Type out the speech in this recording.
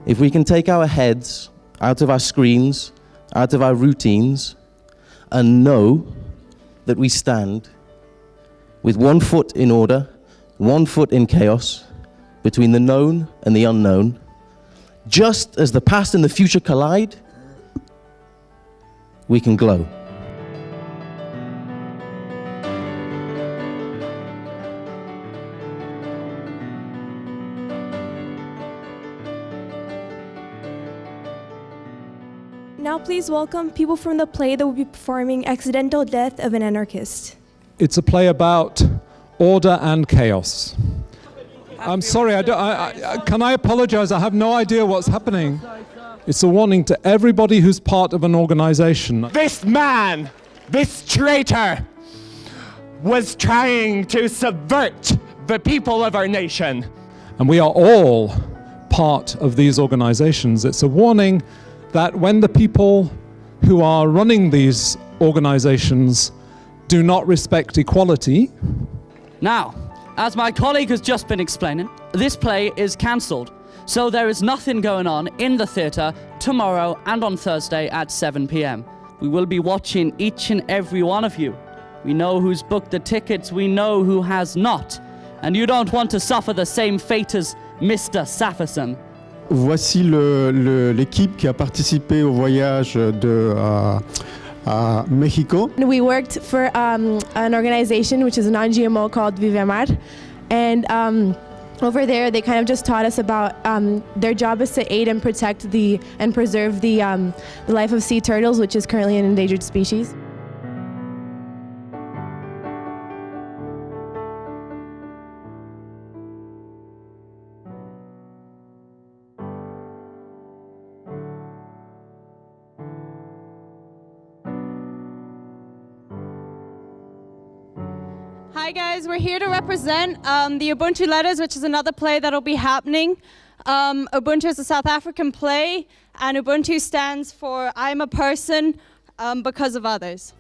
if we can take our heads out of our screens, out of our routines, and know that we stand with one foot in order, one foot in chaos, between the known and the unknown, just as the past and the future collide, we can glow. Now please welcome people from the play that will be performing Accidental Death of an Anarchist. It's a play about order and chaos. I'm sorry, can I apologize? I have no idea what's happening. It's a warning to everybody who's part of an organization. This man, this traitor, was trying to subvert the people of our nation. And we are all part of these organizations. It's a warning that when the people who are running these organizations do not respect equality. Now, as my colleague has just been explaining, this play is cancelled. So there is nothing going on in the theatre tomorrow and on Thursday at 7 p.m. We will be watching each and every one of you. We know who's booked the tickets, we know who has not. And you don't want to suffer the same fate as Mr. Saferson. Voici l'équipe qui a participé au voyage à Mexico. We worked for an organization which is a non-GMO called Vivemar, and over there they kind of just taught us about their job is to aid and protect and preserve the life of sea turtles, which is currently an endangered species. Hi guys, we're here to represent the Ubuntu Letters, which is another play that'll be happening. Ubuntu is a South African play, and Ubuntu stands for I'm a person because of others.